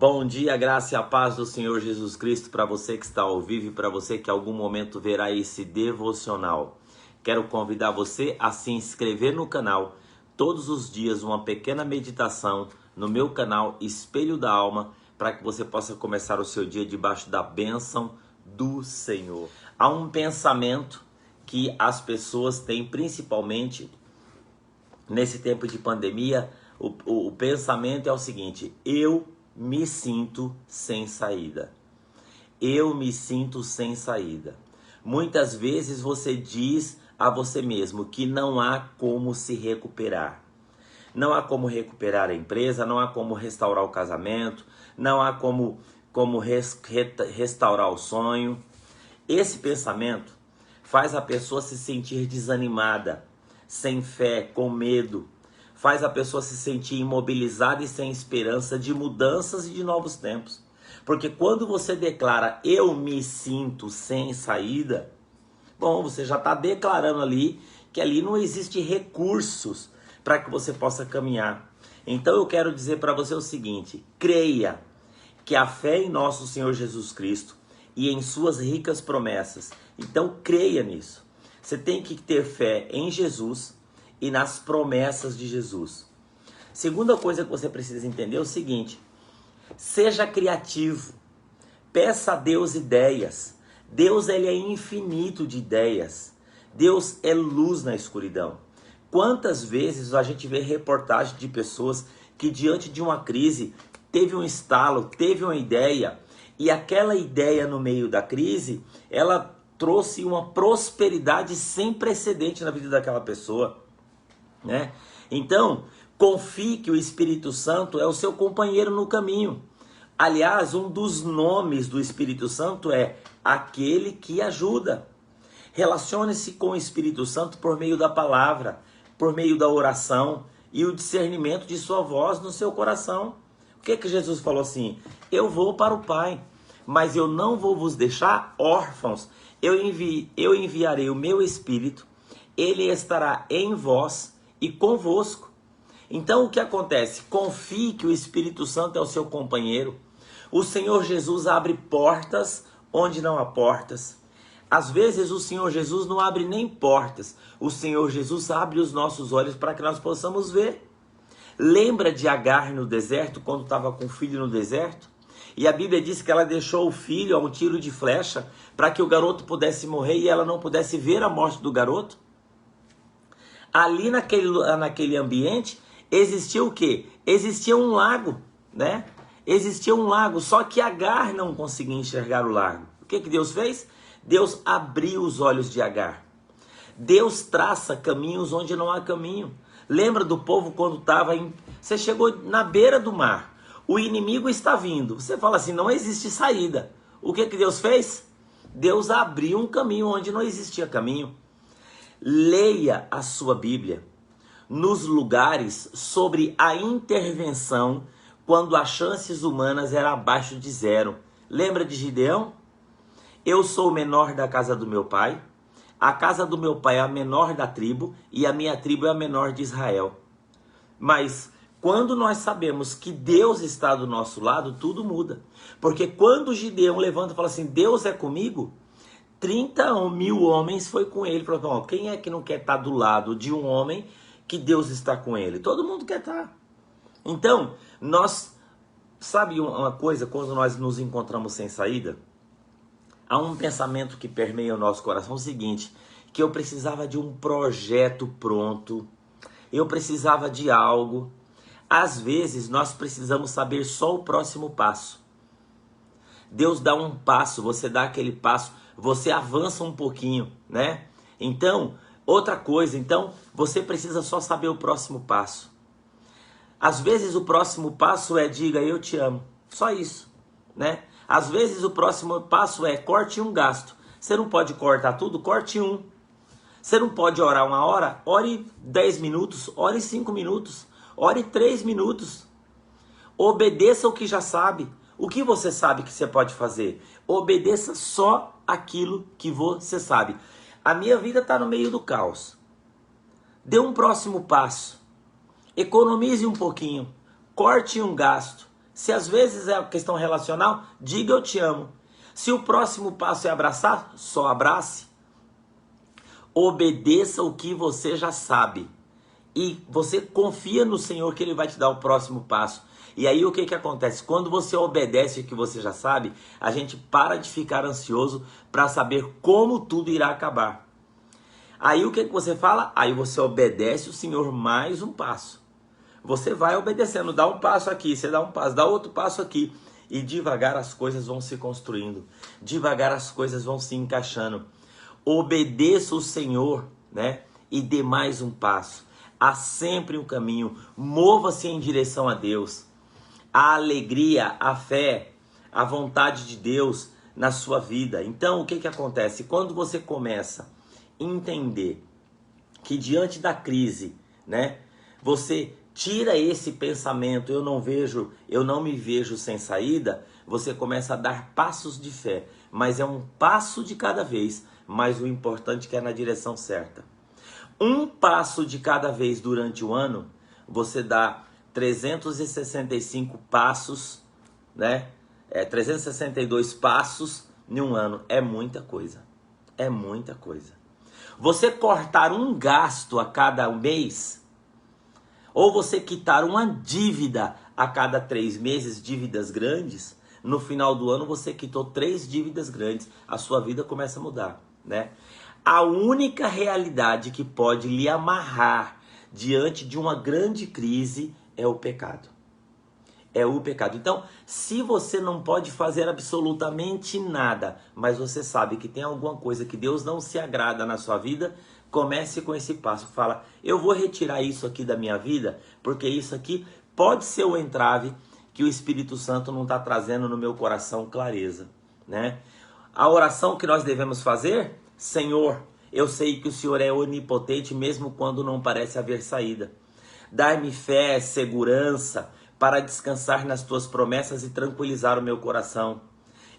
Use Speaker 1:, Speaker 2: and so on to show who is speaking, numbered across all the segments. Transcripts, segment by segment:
Speaker 1: Bom dia, graça e a paz do Senhor Jesus Cristo para você que está ao vivo e para você que em algum momento verá esse devocional. Quero convidar você a se inscrever no canal. Todos os dias uma pequena meditação no meu canal Espelho da Alma, para que você possa começar o seu dia debaixo da bênção do Senhor. Há um pensamento que as pessoas têm, principalmente nesse tempo de pandemia. O pensamento é o seguinte: eu me sinto sem saída. Eu me sinto sem saída. Muitas vezes você diz a você mesmo que não há como se recuperar. Não há como recuperar a empresa, não há como restaurar o casamento, não há como restaurar o sonho. Esse pensamento faz a pessoa se sentir desanimada, sem fé, com medo. Faz a pessoa se sentir imobilizada e sem esperança de mudanças e de novos tempos. Porque quando você declara, eu me sinto sem saída, bom, você já está declarando ali que ali não existe recursos para que você possa caminhar. Então eu quero dizer para você o seguinte: creia que a fé em nosso Senhor Jesus Cristo e em suas ricas promessas. Então creia nisso. Você tem que ter fé em Jesus e nas promessas de Jesus. Segunda coisa que você precisa entender é o seguinte: seja criativo, peça a Deus ideias. Deus, ele é infinito de ideias. Deus é luz na escuridão. Quantas vezes a gente vê reportagem de pessoas que diante de uma crise teve um estalo, teve uma ideia, e aquela ideia no meio da crise, ela trouxe uma prosperidade sem precedente na vida daquela pessoa, né? Então, confie que o Espírito Santo é o seu companheiro no caminho. Aliás, um dos nomes do Espírito Santo é aquele que ajuda. Relacione-se com o Espírito Santo por meio da palavra, por meio da oração e o discernimento de sua voz no seu coração. O que Jesus falou assim? Eu vou para o Pai, mas eu não vou vos deixar órfãos. Eu enviarei o meu Espírito, ele estará em vós e convosco. Então o que acontece? Confie que o Espírito Santo é o seu companheiro. O Senhor Jesus abre portas onde não há portas. Às vezes o Senhor Jesus não abre nem portas. O Senhor Jesus abre os nossos olhos para que nós possamos ver. Lembra de Agar no deserto, quando estava com o filho no deserto? E a Bíblia diz que ela deixou o filho a um tiro de flecha para que o garoto pudesse morrer e ela não pudesse ver a morte do garoto. Ali naquele ambiente existia o quê? Existia um lago, né? Existia um lago, só que Agar não conseguia enxergar o lago. O que Deus fez? Deus abriu os olhos de Agar. Deus traça caminhos onde não há caminho. Lembra do povo quando estava Você chegou na beira do mar, o inimigo está vindo. Você fala assim, não existe saída. O que Deus fez? Deus abriu um caminho onde não existia caminho. Leia a sua Bíblia nos lugares sobre a intervenção quando as chances humanas eram abaixo de zero. Lembra de Gideão? Eu sou o menor da casa do meu pai, a casa do meu pai é a menor da tribo e a minha tribo é a menor de Israel. Mas quando nós sabemos que Deus está do nosso lado, tudo muda. Porque quando Gideão levanta e fala assim, Deus é comigo, 30.000 homens foi com ele. Falou, quem é que não quer estar do lado de um homem que Deus está com ele? Todo mundo quer estar. Então, sabe uma coisa, quando nós nos encontramos sem saída? Há um pensamento que permeia o nosso coração, o seguinte, que eu precisava de um projeto pronto, eu precisava de algo. Às vezes nós precisamos saber só o próximo passo. Deus dá um passo, você dá aquele passo, você avança um pouquinho, né? Então, outra coisa, você precisa só saber o próximo passo. Às vezes o próximo passo é diga eu te amo, só isso, né? Às vezes o próximo passo é corte um gasto. Você não pode cortar tudo, corte um. Você não pode orar 1 hora, ore 10 minutos, ore 5 minutos, ore 3 minutos. Obedeça o que já sabe. O que você sabe que você pode fazer? Obedeça só aquilo que você sabe. A minha vida está no meio do caos. Dê um próximo passo. Economize um pouquinho. Corte um gasto. Se às vezes é questão relacional, diga eu te amo. Se o próximo passo é abraçar, só abrace. Obedeça o que você já sabe. E você confia no Senhor que Ele vai te dar o próximo passo. E aí o que que acontece? Quando você obedece o que você já sabe, a gente para de ficar ansioso para saber como tudo irá acabar. Aí o que que você fala? Aí você obedece o Senhor mais um passo. Você vai obedecendo, dá um passo aqui, você dá um passo, dá outro passo aqui. E devagar as coisas vão se construindo. Devagar as coisas vão se encaixando. Obedeça o Senhor, né? E dê mais um passo. Há sempre um caminho. Mova-se em direção a Deus. A alegria, a fé, a vontade de Deus na sua vida. Então, o que que acontece? Quando você começa a entender que diante da crise, né? Você tira esse pensamento, eu não me vejo sem saída, você começa a dar passos de fé, mas é um passo de cada vez, mas o importante é que é na direção certa. Um passo de cada vez durante o ano, você dá 365 passos, né? 362 passos em um ano, é muita coisa, é muita coisa. Você cortar um gasto a cada mês, ou você quitar uma dívida a cada 3 meses, dívidas grandes, no final do ano você quitou 3 dívidas grandes, a sua vida começa a mudar, né? A única realidade que pode lhe amarrar diante de uma grande crise é o pecado. É o pecado. Então, se você não pode fazer absolutamente nada, mas você sabe que tem alguma coisa que Deus não se agrada na sua vida, comece com esse passo. Fala, eu vou retirar isso aqui da minha vida, porque isso aqui pode ser o entrave que o Espírito Santo não está trazendo no meu coração clareza, né? A oração que nós devemos fazer, Senhor, eu sei que o Senhor é onipotente mesmo quando não parece haver saída. Dai-me fé, segurança, para descansar nas tuas promessas e tranquilizar o meu coração.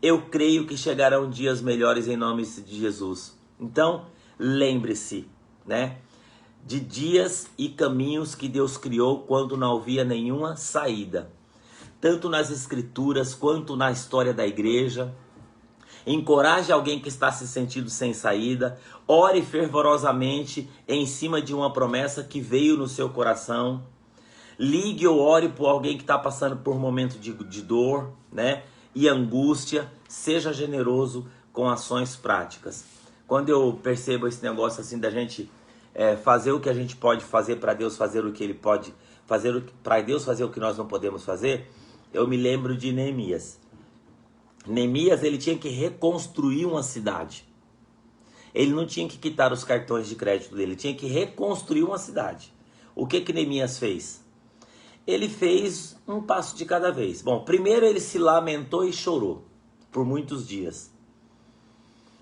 Speaker 1: Eu creio que chegarão dias melhores em nome de Jesus. Então, lembre-se, né, de dias e caminhos que Deus criou quando não havia nenhuma saída. Tanto nas escrituras quanto na história da igreja. Encoraje alguém que está se sentindo sem saída. Ore fervorosamente em cima de uma promessa que veio no seu coração. Ligue ou ore por alguém que está passando por um momento de dor, né? E angústia. Seja generoso com ações práticas. Quando eu percebo esse negócio assim da gente fazer o que a gente pode fazer para Deus fazer o que Ele pode fazer, para Deus fazer o que nós não podemos fazer, eu me lembro de Neemias. Neemias, ele tinha que reconstruir uma cidade. Ele não tinha que quitar os cartões de crédito dele, ele tinha que reconstruir uma cidade. O que que Neemias fez? Ele fez um passo de cada vez. Bom, primeiro ele se lamentou e chorou por muitos dias.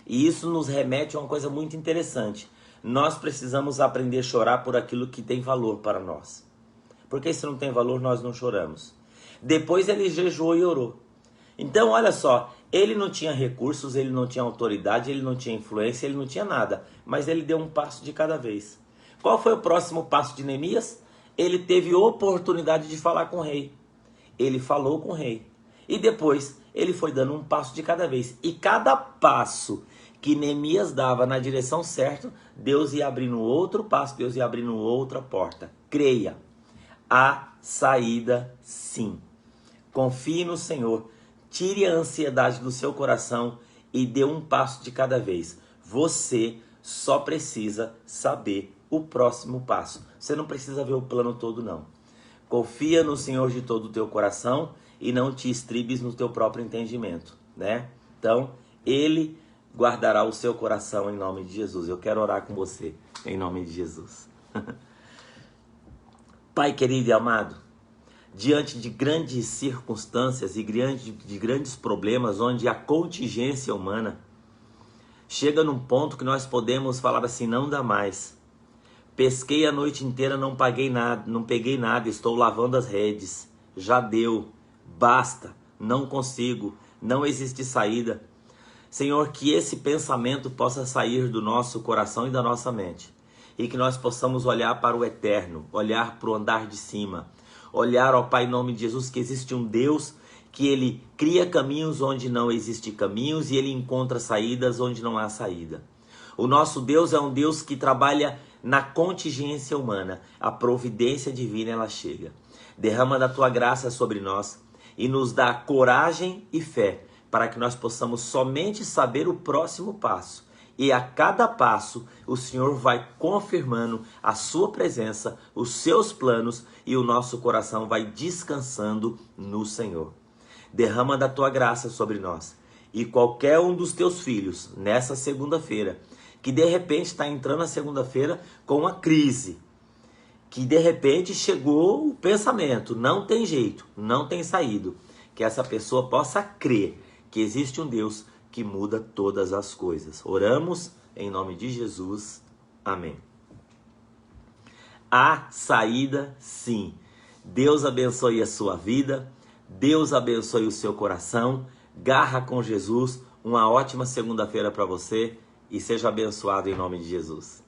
Speaker 1: E isso nos remete a uma coisa muito interessante. Nós precisamos aprender a chorar por aquilo que tem valor para nós. Porque se não tem valor, nós não choramos. Depois ele jejuou e orou. Então, olha só, ele não tinha recursos, ele não tinha autoridade, ele não tinha influência, ele não tinha nada. Mas ele deu um passo de cada vez. Qual foi o próximo passo de Neemias? Ele teve oportunidade de falar com o rei. Ele falou com o rei. E depois ele foi dando um passo de cada vez. E cada passo que Neemias dava na direção certa, Deus ia abrindo outro passo, Deus ia abrindo outra porta. Creia, há saída sim. Confie no Senhor. Tire a ansiedade do seu coração e dê um passo de cada vez. Você só precisa saber o próximo passo. Você não precisa ver o plano todo, não. Confia no Senhor de todo o teu coração e não te estribes no teu próprio entendimento, né? Então, Ele guardará o seu coração em nome de Jesus. Eu quero orar com você em nome de Jesus. Pai querido e amado, diante de grandes circunstâncias e de grandes problemas, onde a contingência humana chega num ponto que nós podemos falar assim, não dá mais. Pesquei a noite inteira, não paguei nada, não peguei nada, estou lavando as redes. Já deu, basta, não consigo, não existe saída. Senhor, que esse pensamento possa sair do nosso coração e da nossa mente. E que nós possamos olhar para o eterno, olhar para o andar de cima, olhar, ó Pai, em nome de Jesus, que existe um Deus que Ele cria caminhos onde não existem caminhos e Ele encontra saídas onde não há saída. O nosso Deus é um Deus que trabalha na contingência humana. A providência divina, ela chega. Derrama da Tua graça sobre nós e nos dá coragem e fé para que nós possamos somente saber o próximo passo. E a cada passo, o Senhor vai confirmando a sua presença, os seus planos, e o nosso coração vai descansando no Senhor. Derrama da Tua graça sobre nós. E qualquer um dos Teus filhos, nessa segunda-feira, que de repente está entrando na segunda-feira com uma crise, que de repente chegou o pensamento, não tem jeito, não tem saído, que essa pessoa possa crer que existe um Deus que muda todas as coisas. Oramos em nome de Jesus. Amém. Há saída, sim. Deus abençoe a sua vida. Deus abençoe o seu coração. Garra com Jesus. Uma ótima segunda-feira para você e seja abençoado em nome de Jesus.